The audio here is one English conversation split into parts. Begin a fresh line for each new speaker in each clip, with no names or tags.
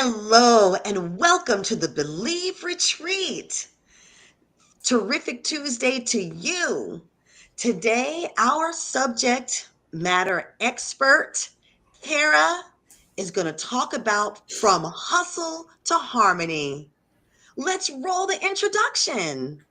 Hello and welcome to the Believe Retreat. Terrific Tuesday to you. Today, our subject matter expert, Cara, is going to talk about from hustle to harmony. Let's roll the introduction.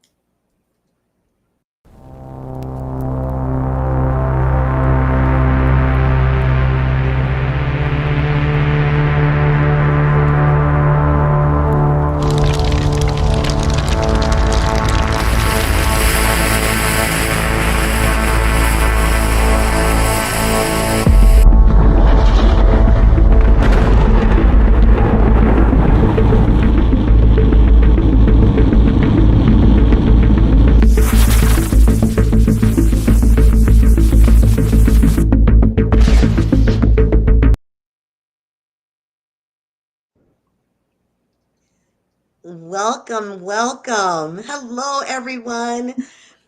Welcome, welcome. Hello, everyone.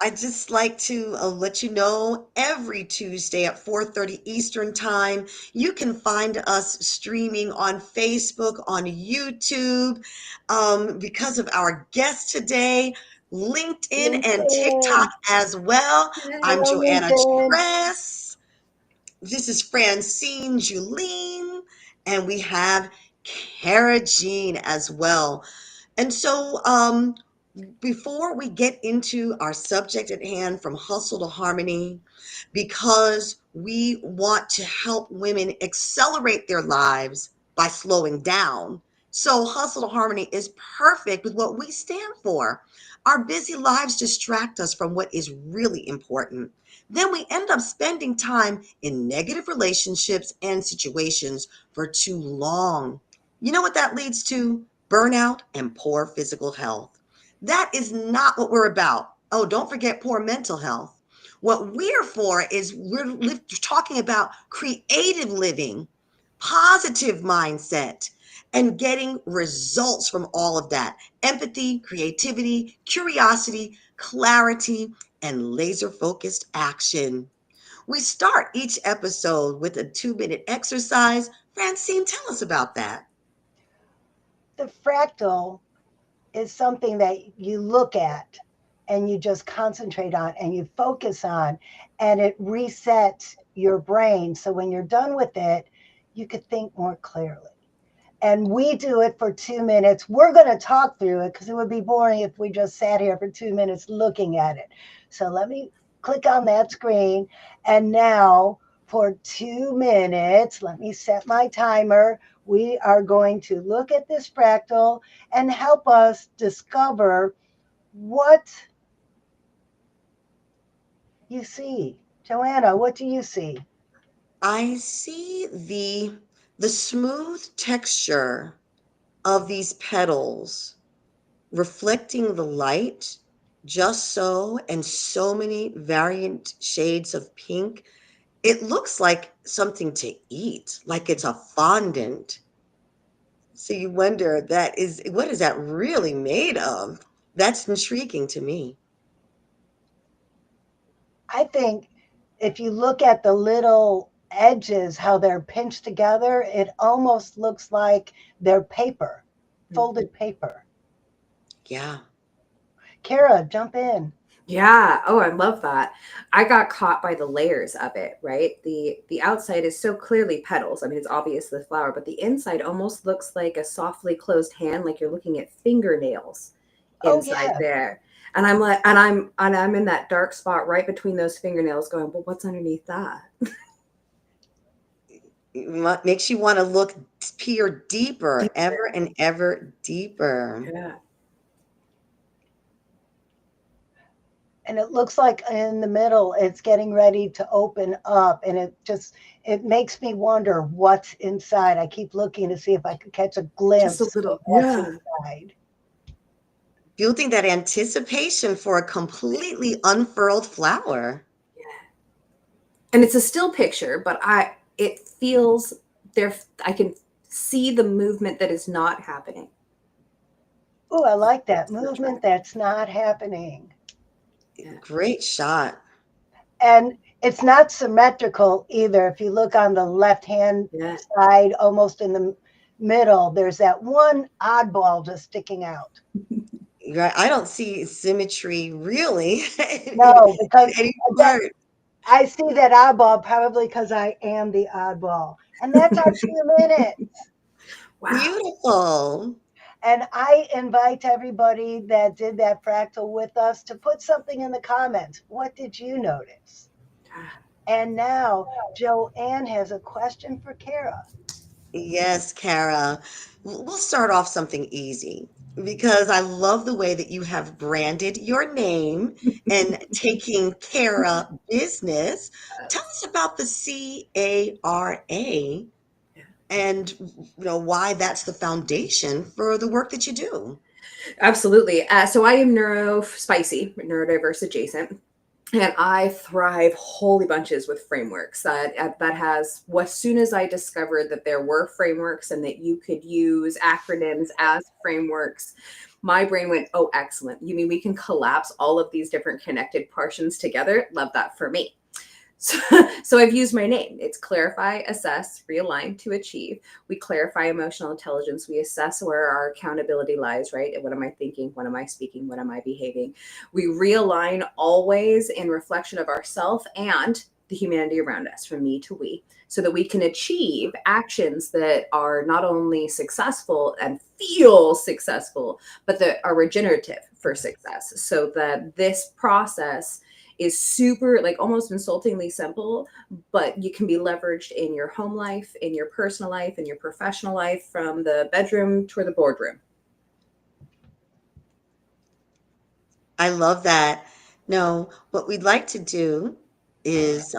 I just like to let you know every Tuesday at 4:30 Eastern Time, you can find us streaming on Facebook, on YouTube, because of our guest today, LinkedIn and TikTok
LinkedIn.
as well. I'm
Hello,
Joanna
LinkedIn.
Tress. This is Francine Julene, and we have Cara Jean as well. And so, before we get into our subject at hand, from hustle to harmony, because we want to help women accelerate their lives by slowing down. So, hustle to harmony is perfect with what we stand for. Our busy lives distract us from what is really important. Then we end up spending time in negative relationships and situations for too long. You know what that leads to? Burnout and poor physical health. That is not what we're about. Oh, don't forget poor mental health. What we're for is talking about creative living, positive mindset, and getting results from all of that. Empathy, creativity, curiosity, clarity, and laser focused action. We start each episode with a 2-minute exercise. Francine, tell us about that.
The fractal is something that you look at and you just concentrate on and you focus on, and it resets your brain. So when you're done with it, you could think more clearly. And we do it for 2 minutes. We're going to talk through it because it would be boring if we just sat here for 2 minutes looking at it. So let me click on that screen. And now for 2 minutes, let me set my timer. We are going to look at this fractal and help us discover what you see. Joanna, what do you see?
I see the smooth texture of these petals reflecting the light just so, and so many variant shades of pink. It looks like something to eat, like it's a fondant. So you wonder, that is, what is that really made of? That's intriguing to me.
I think if you look at the little edges, how they're pinched together, it almost looks like they're paper,
Mhm.
folded paper.
Yeah.
Kara, jump in.
Yeah. Oh, I love that. I got caught by the layers of it, right? The outside is so clearly petals. I mean, it's obvious the flower, but the inside almost looks like a softly closed hand, like you're looking at fingernails
Oh,
inside
yeah.
there. And I'm like, and I'm in that dark spot right between those fingernails going, well, what's underneath that?
Makes you want to look, peer deeper, ever
Deeper.
and ever deeper.
Yeah.
And it looks like in the middle, it's getting ready to open up. And it makes me wonder what's inside. I keep looking to see if I could catch a
Just a
glimpse of
little.
what's
Yeah.
inside.
Building that anticipation for a completely unfurled flower.
And it's a still picture, but it feels there. I can see the movement that is not happening.
Oh, I like that
It's not
movement
trying.
that's not happening.
Yeah.
Great shot.
And it's not symmetrical either. If you look on the left hand
Yeah.
side, almost in the middle, there's that one oddball just sticking out.
Right. I don't see symmetry really
No, because
in any
that
part.
I see that oddball probably because I am the oddball. And that's our 2 minutes.
Wow.
Beautiful.
And I invite everybody that did that fractal with us to put something in the comments. What did you notice? And now Joanne has a question for Kara.
Yes, Cara. We'll start off something easy because I love the way that you have branded your name and taking Cara business. Tell us about the CARA and why that's the foundation for the work that you do.
Absolutely. So I am neurodiverse adjacent. And I thrive holy bunches with frameworks. That has, as soon as I discovered that there were frameworks and that you could use acronyms as frameworks, my brain went, oh, excellent. You mean we can collapse all of these different connected portions together? Love that for me. So, so I've used my name. It's clarify, assess, realign to achieve. We clarify emotional intelligence. We assess where our accountability lies, right? And what am I thinking? What am I speaking? What am I behaving? We realign always in reflection of ourself and the humanity around us, from me to we, so that we can achieve actions that are not only successful and feel successful, but that are regenerative for success. So that this process is super, like, almost insultingly simple, but you can be leveraged in your home life, in your personal life, in your professional life, from the bedroom to the boardroom.
I love that. No, what we'd like to do is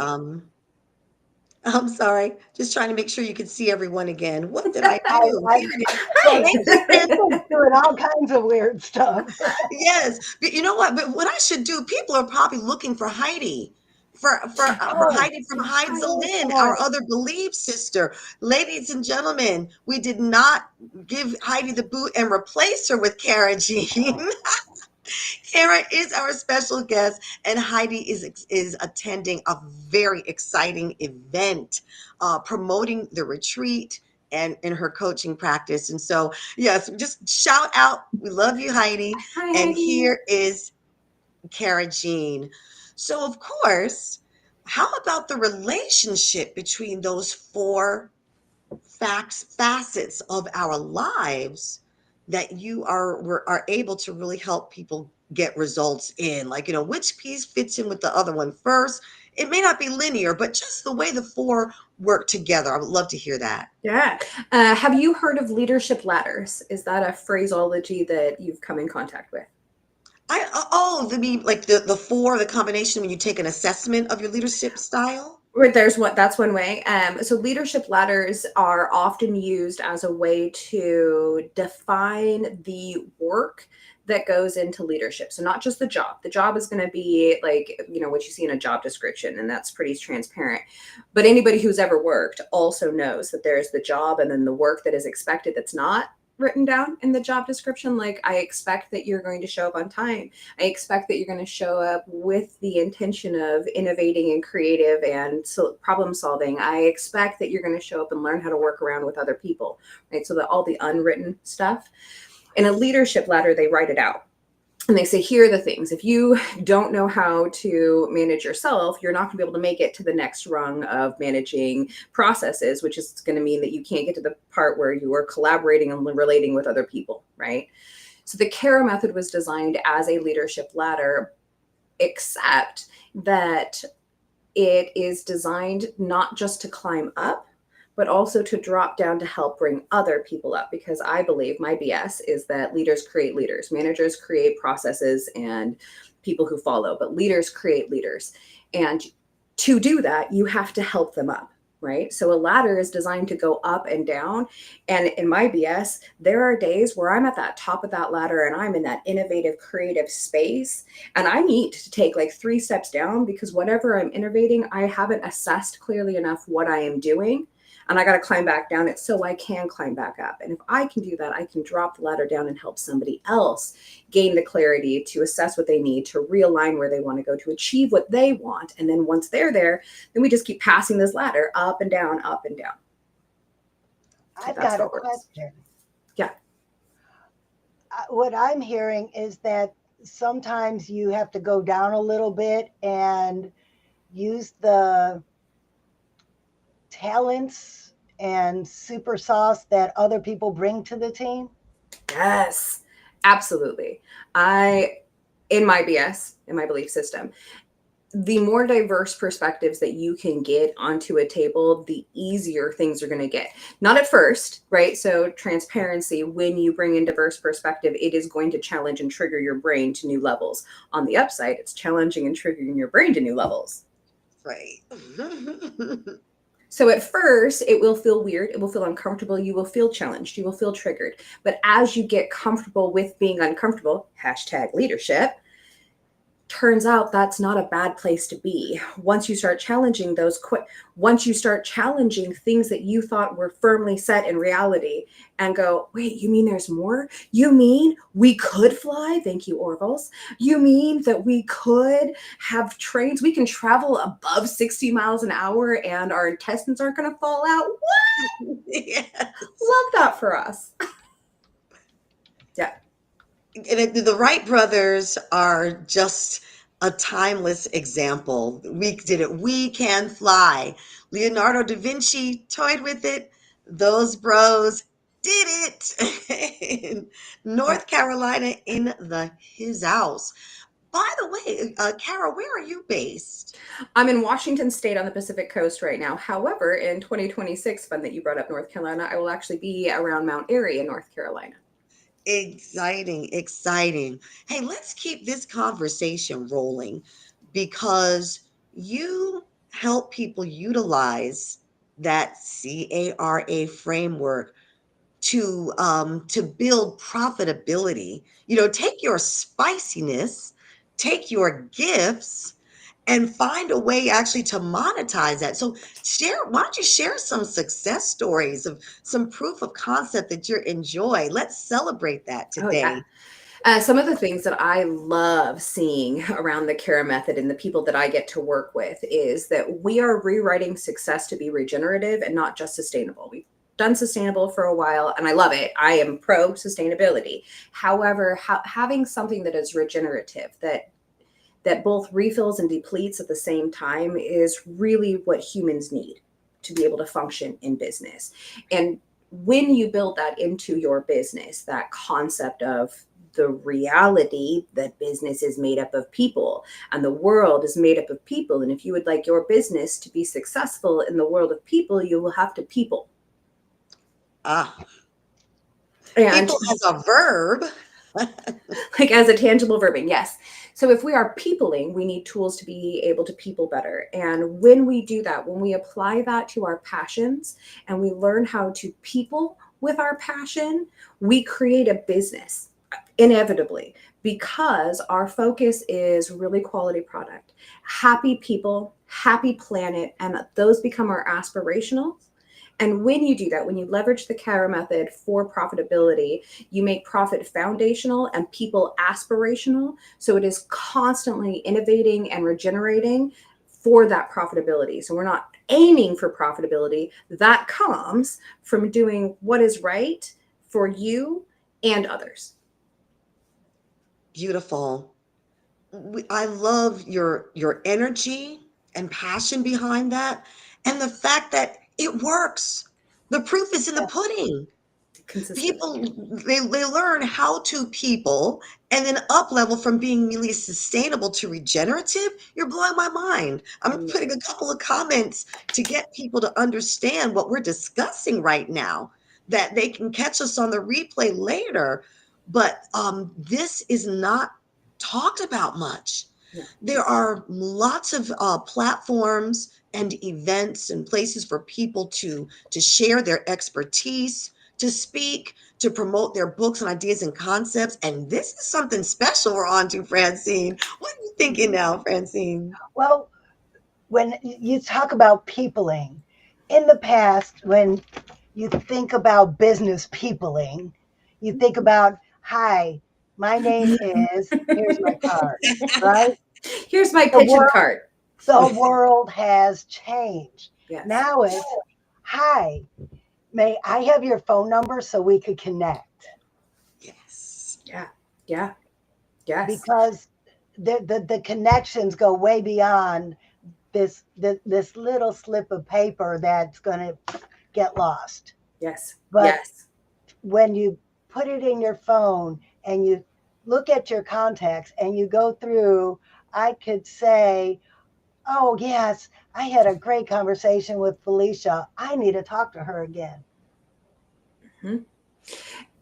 I'm sorry, just trying to make sure you can see everyone again. What did I
I,
do?
I
There it is.
so
Thank you, Fran.
Tristan's doing all kinds of weird stuff.
Yes, but you know what? But what I should do, people are probably looking for Heidi, for
Oh,
Heidi from Hides a
good
Lynn, our
point.
other belief sister. Ladies and gentlemen, we did not give Heidi the boot and replace her with Cara Jean. Cara is our special guest, and Heidi is attending a very exciting event, promoting the retreat and in her coaching practice. And so, yes, just shout out, we love you, Heidi.
Hi,
And
Heidi.
here is Cara Jean. So, of course, how about the relationship between those four facets of our lives that are able to really help people get results in, like, which piece fits in with the other one first? It may not be linear, but just the way the four work together. I would love to hear that.
Yeah. Have you heard of leadership ladders? Is that a phraseology that you've come in contact with?
The mean, like the combination when you take an assessment of your leadership style.
Right, that's one way. So leadership ladders are often used as a way to define the work that goes into leadership. So not just the job. The job is going to be like, what you see in a job description, and that's pretty transparent. But anybody who's ever worked also knows that there's the job and then the work that is expected that's not written down in the job description. Like, I expect that you're going to show up on time. I expect that you're going to show up with the intention of innovating and creative and problem solving. I expect that you're going to show up and learn how to work around with other people, right? So that all the unwritten stuff. In a leadership ladder, they write it out. And they say, here are the things. If you don't know how to manage yourself, you're not going to be able to make it to the next rung of managing processes, which is going to mean that you can't get to the part where you are collaborating and relating with other people, right? So the CARA method was designed as a leadership ladder, except that it is designed not just to climb up, but also to drop down to help bring other people up. Because I believe, my BS is that leaders create leaders, managers create processes and people who follow, but leaders create leaders. And to do that, you have to help them up, right? So a ladder is designed to go up and down. And in my BS, there are days where I'm at that top of that ladder and I'm in that innovative, creative space. And I need to take like 3 steps down because whatever I'm innovating, I haven't assessed clearly enough what I am doing. And I got to climb back down it so I can climb back up. And if I can do that, I can drop the ladder down and help somebody else gain the clarity to assess what they need, to realign where they want to go, to achieve what they want. And then once they're there, then we just keep passing this ladder up and down, up and down.
I've
That's
got
how
a
it works.
question.
Yeah.
What I'm hearing is that sometimes you have to go down a little bit and use the talents and super sauce that other people bring to the team.
Yes, absolutely. I, in my BS, in my belief system, the more diverse perspectives that you can get onto a table, the easier things are going to get. Not at first, right? So, transparency, when you bring in diverse perspective, it is going to challenge and trigger your brain to new levels. On the upside, it's challenging and triggering your brain to new levels.
Right.
So at first, it will feel weird. It will feel uncomfortable. You will feel challenged. You will feel triggered. But as you get comfortable with being uncomfortable, hashtag leadership, turns out that's not a bad place to be. Once you start challenging once you start challenging things that you thought were firmly set in reality and go, wait, you mean there's more? You mean we could fly? Thank you, Orville's. You mean that we could have trains? We can travel above 60 miles an hour and our intestines aren't going to fall out?
Yes.
Love that for us. Yeah.
And the Wright brothers are just a timeless example. We did it. We can fly. Leonardo da Vinci toyed with it. Those bros did it in
Yeah.
North Carolina in his house. By the way, Cara, where are you based?
I'm in Washington State on the Pacific Coast right now. However, in 2026, fun that you brought up North Carolina, I will actually be around Mount Airy in North Carolina.
Exciting, exciting. Hey, let's keep this conversation rolling because you help people utilize that CARA framework to build profitability. You know, take your spiciness, take your gifts, and find a way actually to monetize that. So share, why don't you share some success stories of some proof of concept that you enjoy? Let's celebrate that
Oh, yeah.
today.
Some of the things that I love seeing around the Cara method and the people that I get to work with is that we are rewriting success to be regenerative and not just sustainable. We've done sustainable for a while and I love it. I am pro sustainability. However, having something that is regenerative, that both refills and depletes at the same time is really what humans need to be able to function in business. And when you build that into your business, that concept of the reality that business is made up of people and the world is made up of people. And if you would like your business to be successful in the world of people, you will have to people.
Ah,
And
people as a verb.
like as a tangible verbing, yes. So if we are peopling, we need tools to be able to people better. And when we do that, when we apply that to our passions and we learn how to people with our passion, we create a business inevitably because our focus is really quality product, happy people, happy planet, and those become our aspirationals. And when you do that, when you leverage the Cara method for profitability, you make profit foundational and people aspirational. So it is constantly innovating and regenerating for that profitability. So we're not aiming for profitability. That comes from doing what is right for you and others.
Beautiful. I love your energy and passion behind that, and the fact that it works. The proof is in the
Yes.
pudding.
Consistently.
People they learn how to people and then up level from being really sustainable to regenerative. You're blowing my mind. I'm putting a couple of comments to get people to understand what we're discussing right now, that they can catch us on the replay later. But this is not talked about much.
No.
There are lots of platforms and events and places for people to share their expertise, to speak, to promote their books and ideas and concepts. And this is something special we're on to, Francine. What are you thinking now, Francine?
Well, when you talk about peopling, in the past, when you think about business peopling, you think about, hi, my name is, here's my card, right?
Here's my
The
pitching
world,
card.
the world has changed.
Yes.
Now it's, hi, May I have your phone number so we could connect?
Yes.
Yeah. Yeah. Yes.
Because the connections go way beyond this little slip of paper that's going to get lost.
Yes.
But
Yes.
when you put it in your phone and you look at your contacts and you go through, I could say, oh, yes, I had a great conversation with Felicia. I need to talk to her again.
Mhm.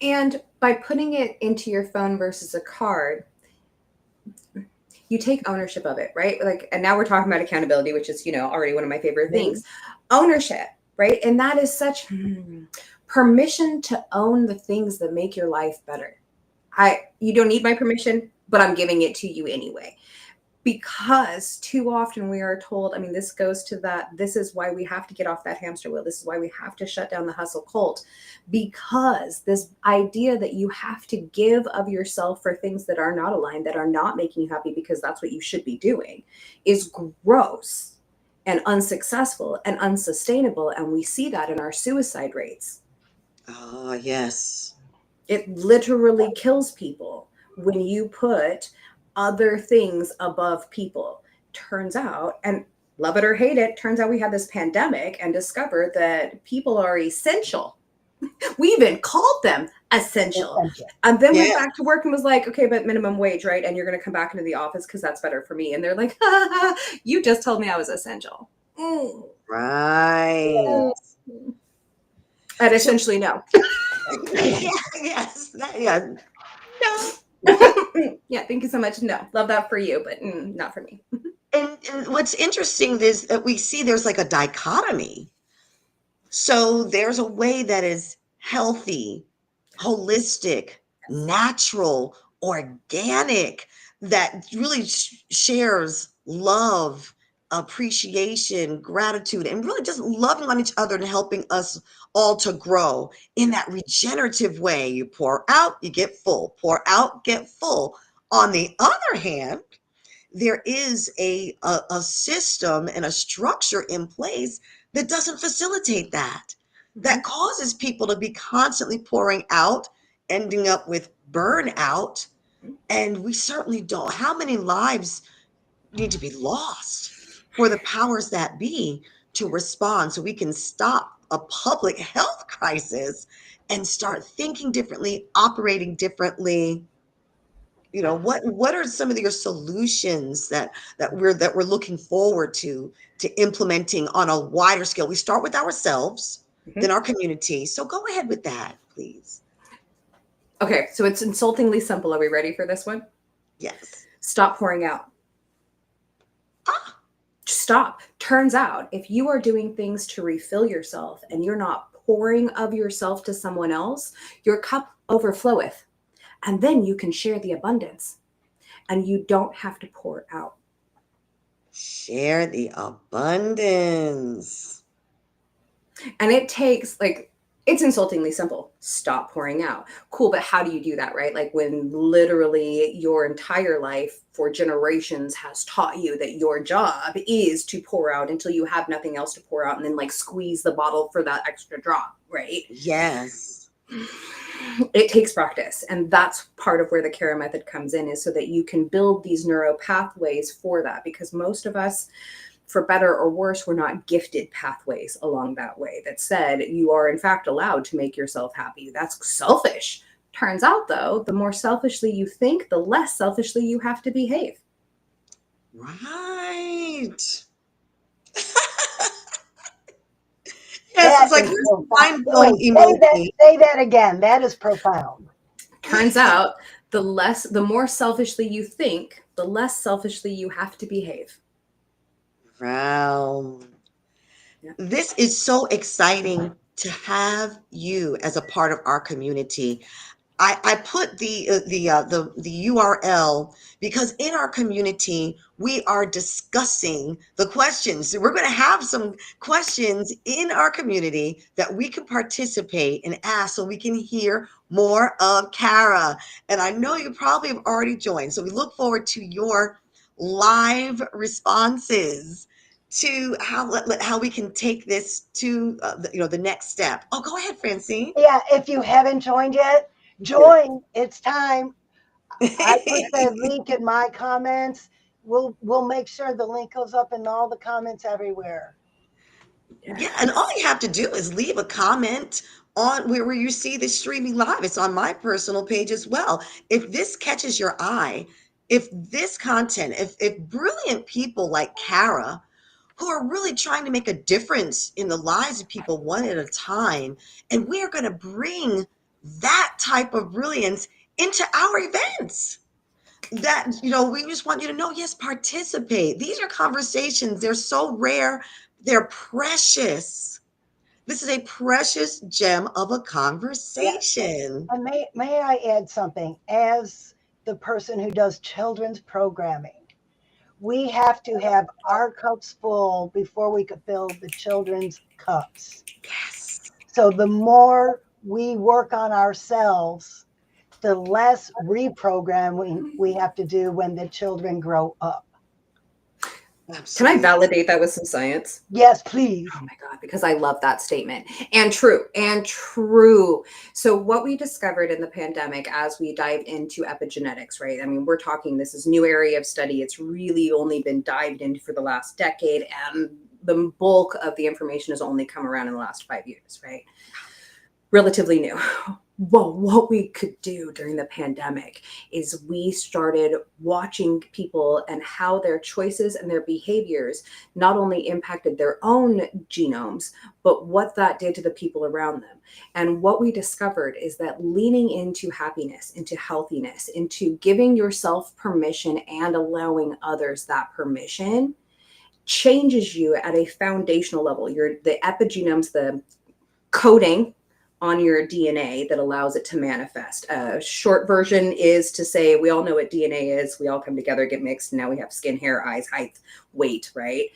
And by putting it into your phone versus a card, you take ownership of it, right? Like, and now we're talking about accountability, which is, already one of my favorite
Me?
things. Ownership, right? And that is such permission to own the things that make your life better. You don't need my permission, but I'm giving it to you anyway. Because too often we are told, I mean, this goes to that, this is why we have to get off that hamster wheel. This is why we have to shut down the hustle cult, because this idea that you have to give of yourself for things that are not aligned, that are not making you happy, because that's what you should be doing, is gross and unsuccessful and unsustainable. And we see that in our suicide rates.
Oh, yes.
It literally kills people when you put other things above people. Turns out, and love it or hate it, turns out we had this pandemic and discovered that people are essential. We even called them essential.
Essential.
And then went
Yeah.
back to work and was like, okay, but minimum wage, right? And you're going to come back into the office because that's better for me. And they're like, ha, ha, you just told me I was essential. Mm.
Right.
And
So,
essentially, no.
yeah, yes. Yeah. No.
Yeah, thank you so much. No, love that for you, but not for me.
And what's interesting is that we see there's like a dichotomy. So there's a way that is healthy, holistic, natural, organic, that really shares love, appreciation, gratitude, and really just loving on each other and helping us all to grow in that regenerative way. You pour out, you get full, pour out, get full. On the other hand, there is a system and a structure in place that doesn't facilitate that,
Mhm.
that causes people to be constantly pouring out, ending up with burnout. And we certainly don't. How many lives need to be lost for the powers that be to respond so we can stop a public health crisis and start thinking differently, operating differently? What are some of your solutions that we're looking forward to implementing on a wider scale? We start with ourselves, then
Mhm.
our community. So go ahead with that, please.
Okay, so it's insultingly simple. Are we ready for this one?
Yes.
Stop pouring out.
Ah,
Stop. Turns out, if you are doing things to refill yourself and you're not pouring of yourself to someone else, your cup overfloweth. And then you can share the abundance and you don't have to pour out.
share the abundance.
And it takes like it's insultingly simple. Stop pouring out. Cool, but how do you do that, right? Like when literally your entire life for generations has taught you that your job is to pour out until you have nothing else to pour out and then like squeeze the bottle for that extra drop, right?
Yes.
It takes practice. And that's part of where the Cara method comes in, is so that you can build these neuro pathways for that. Because most of us, for better or worse, we're not gifted pathways along that way that said you are in fact allowed to make yourself happy. That's selfish. Turns out though, the more selfishly you think, the less selfishly you have to behave.
Right. Yes, it's
That
like
is
here's the
profound.
mind-blowing
Wait,
emoji.
say that again. That is profound.
Turns out the more selfishly you think, the less selfishly you have to behave.
Wow.
Yeah.
This is so exciting to have you as a part of our community. I put the URL because in our community we are discussing the questions. So we're going to have some questions in our community that we can participate and ask, so we can hear more of Cara. And I know you probably have already joined, so we look forward to your live responses to how we can take this to the next step. Oh, go ahead, Francine.
Yeah, if you haven't joined yet, join. It's time. I put the link in my comments. We'll make sure the link goes up in all the comments everywhere.
Yeah, and all
Yes.
you have to do is leave a comment on where you see this streaming live. It's on my personal page as well. If this catches your eye, if this content, if brilliant people like Cara, who are really trying to make a difference in the lives of people one at a time, and we are going to bring that type of brilliance into our events. That we just want you to know, yes, participate. These are conversations, they're so rare, they're precious. This is a precious gem of a
Yeah.
conversation.
And may I add something? As the person who does children's programming, we have to have our cups full before we could fill the children's cups.
Yes,
So the more we work on ourselves, the less reprogramming we have to do when the children grow up.
Can I
absolutely.
validate that with some science?
Yes, please.
Oh my God, because I love that statement. And true, and true. So, what we discovered in the pandemic as we dived into epigenetics, right? I mean, we're talking, this is new area of study. It's really only been dived into for the last decade. And the bulk of the information has only come around in the last 5 years, right? Relatively new. Well, what we could do during the pandemic is we started watching people and how their choices and their behaviors not only impacted their own genomes, but what that did to the people around them. And what we discovered is that leaning into happiness, into healthiness, into giving yourself permission and allowing others that permission changes you at a foundational level. The epigenomes, the coding on your DNA that allows it to manifest. A short version is to say, we all know what DNA is. We all come together, get mixed, and now we have skin, hair, eyes, height, weight, right?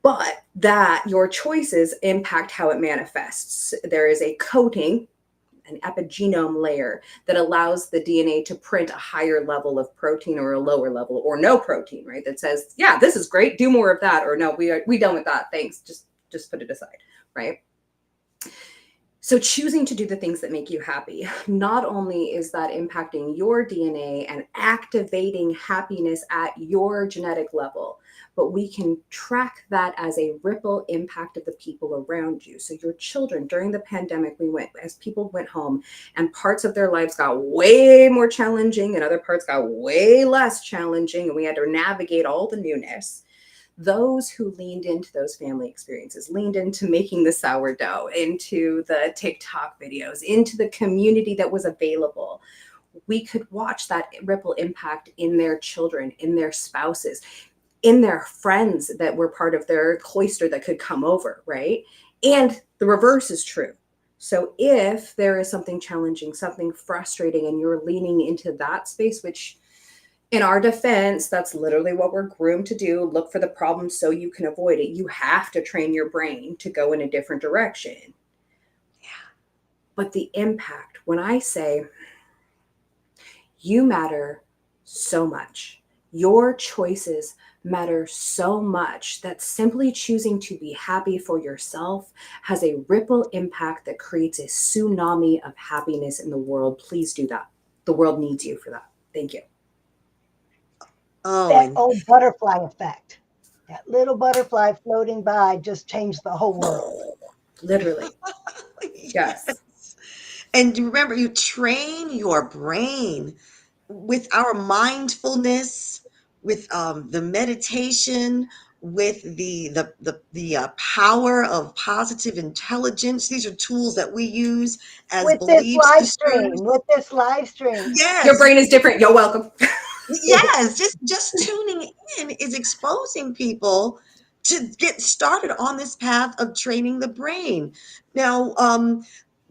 But that your choices impact how it manifests. There is a coating, an epigenome layer that allows the DNA to print a higher level of protein or a lower level or no protein, right? That says, yeah, this is great, do more of that, or no, we done with that, thanks, just put it aside, right? So choosing to do the things that make you happy, not only is that impacting your DNA and activating happiness at your genetic level, but we can track that as a ripple impact of the people around you. So your children during the pandemic, as people went home and parts of their lives got way more challenging and other parts got way less challenging, and we had to navigate all the newness. Those who leaned into those family experiences, leaned into making the sourdough, into the TikTok videos, into the community that was available, we could watch that ripple impact in their children, in their spouses, in their friends that were part of their cloister that could come over, right? And the reverse is true. So if there is something challenging, something frustrating, and you're leaning into that space, which in our defense, that's literally what we're groomed to do. Look for the problem so you can avoid it. You have to train your brain to go in a different direction. But the impact, when I say you matter so much, your choices matter so much, that simply choosing to be happy for yourself has a ripple impact that creates a tsunami of happiness in the world. Please do that. The world needs you for that. Thank you.
Oh,
That
and
old butterfly effect. That little butterfly floating by just changed the whole world.
Literally. Yes.
yes. And remember, you train your brain with our mindfulness, with the meditation, with the power of positive intelligence. These are tools that we use as
With this
belief
live
sisters.
stream, with this live stream.
Your
Yes,
brain is different. You're welcome.
yes. Just tuning in is exposing people to get started on this path of training the brain. Now,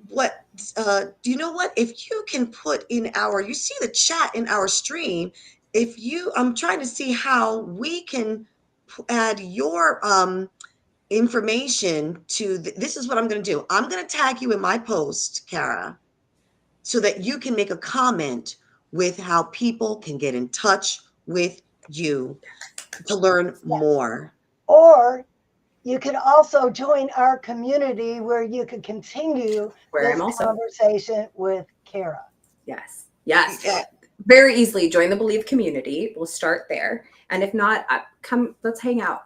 what do you know what, if you can put in our, you see the chat in our stream, if you, I'm trying to see how we can add your information to this is what I'm going to do. I'm going to tag you in my post, Cara, so that you can make a comment with how people can get in touch with you to learn
Yeah.
more.
Or you can also join our community where you could continue
Where I'm
this
also.
conversation with Cara.
Yes. Yes.
Yeah,
Very easily join the Believe community. We'll start there. And if not, come, let's hang out.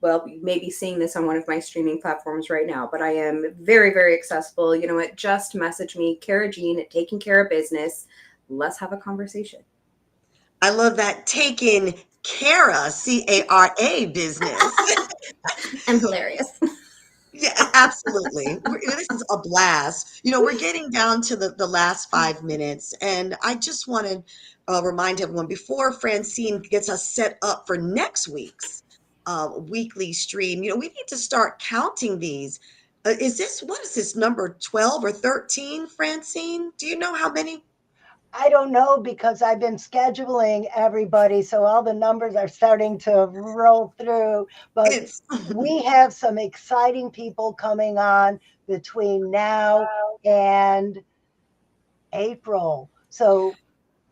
Well, you may be seeing this on one of my streaming platforms right now, but I am very, very accessible. You know what? Just message me, Cara Jean at Taking Care of Business. Let's have a conversation.
I love that taking Cara, Cara business.
I'm hilarious.
Yeah, absolutely. This is a blast. We're getting down to the last 5 minutes, and I just want to remind everyone before Francine gets us set up for next week's weekly stream, we need to start counting these. What is this, number 12 or 13, Francine? Do you know how many?
I don't know because I've been scheduling everybody, so all the numbers are starting to roll through. But
It's
we have some exciting people coming on between now and April. So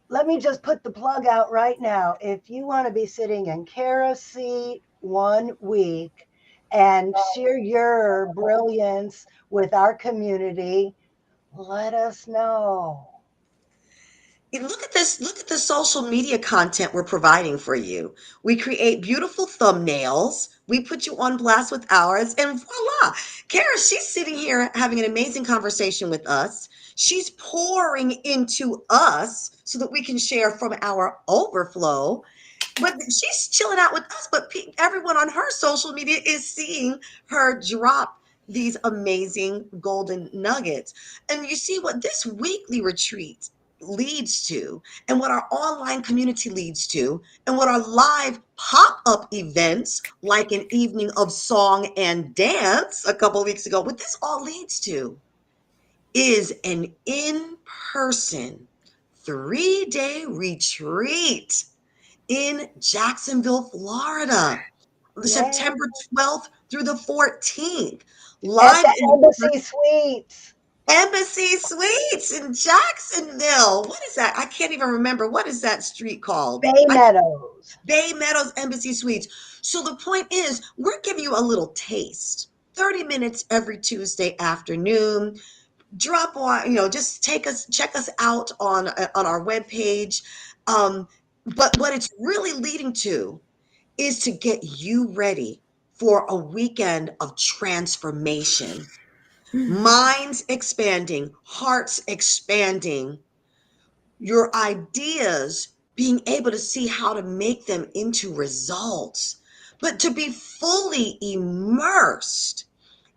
let me just put the plug out right now. If you want to be sitting in Kara's seat 1 week and share your brilliance with our community, let us know.
Look at this. Look at the social media content we're providing for you. We create beautiful thumbnails. We put you on blast with ours, and voila. Kara, she's sitting here having an amazing conversation with us. She's pouring into us so that we can share from our overflow. But she's chilling out with us, but everyone on her social media is seeing her drop these amazing golden nuggets. And you see what this weekly retreat leads to, and what our online community leads to, and what our live pop-up events like an evening of song and dance a couple of weeks ago, what this all leads to is an in-person 3-day retreat in Jacksonville, Florida,
Yeah.
September 12th through the 14th,
At
live
the
in
Embassy Suites.
Embassy Suites in Jacksonville. What is that? I can't even remember. What is that street called?
Bay Meadows.
Bay Meadows Embassy Suites. So the point is, we're giving you a little taste. 30 minutes every Tuesday afternoon. Drop on, just check us out on our webpage. But what it's really leading to is to get you ready for a weekend of transformation. Minds expanding, hearts expanding, your ideas being able to see how to make them into results, but to be fully immersed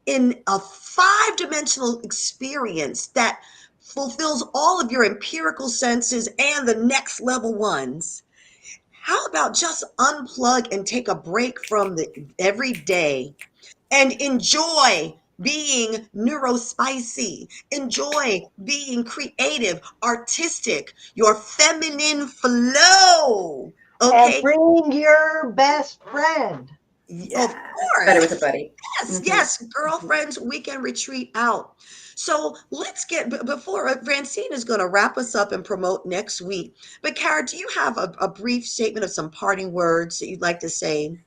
in a five-dimensional experience that fulfills all of your empirical senses and the next level ones. How about just unplug and take a break from the everyday and enjoy being neurospicy, enjoy being creative, artistic, your feminine flow.
And
Okay,
bring your best friend.
of
Yes. Better with a
course.
buddy.
Yes,
Hmm.
yes, girlfriends weekend retreat out. So let's get before Francine is going to wrap us up and promote next week. But Kara, do you have a brief statement of some parting words that you'd like to say?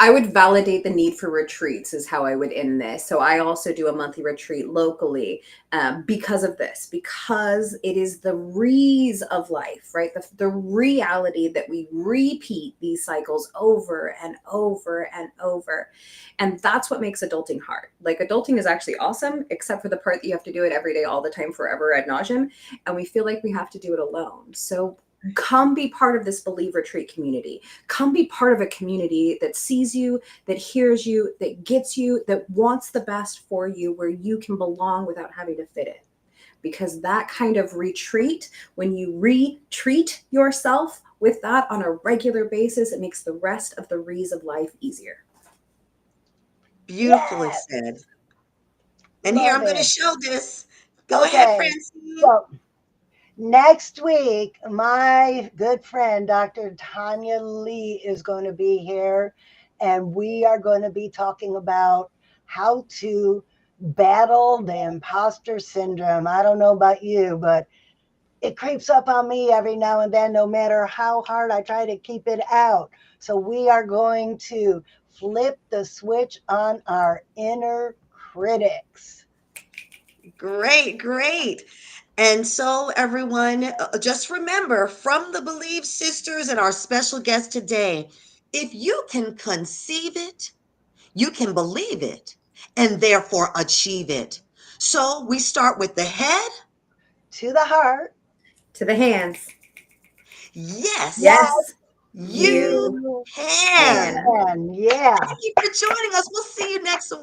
I would validate the need for retreats, is how I would end this. So I also do a monthly retreat locally because of this, because it is the re's of life, right? The reality that we repeat these cycles over and over and over. And that's what makes adulting hard. Like adulting is actually awesome, except for the part that you have to do it every day, all the time, forever ad nauseum. And we feel like we have to do it alone. So come be part of this Believe Retreat community. Come be part of a community that sees you, that hears you, that gets you, that wants the best for you, where you can belong without having to fit in. Because that kind of retreat, when you retreat yourself with that on a regular basis, it makes the rest of the re's of life easier.
Beautifully
Yes,
said. And here
love
I'm going to
it.
show this. Go ahead,
Okay,
Francine.
so next week, my good friend, Dr. Tanya Lee, is going to be here, and we are going to be talking about how to battle the imposter syndrome. I don't know about you, but it creeps up on me every now and then, no matter how hard I try to keep it out. So we are going to flip the switch on our inner critics.
Great, great. And so, everyone, just remember from the Believe Sisters and our special guest today, if you can conceive it, you can believe it and therefore achieve it. So, we start with the head.
To the heart,
To the hands.
Yes,
yes,
Yes,
you
you
you
can.
can.
can. Yeah.
Thank you for joining us. We'll see you next week.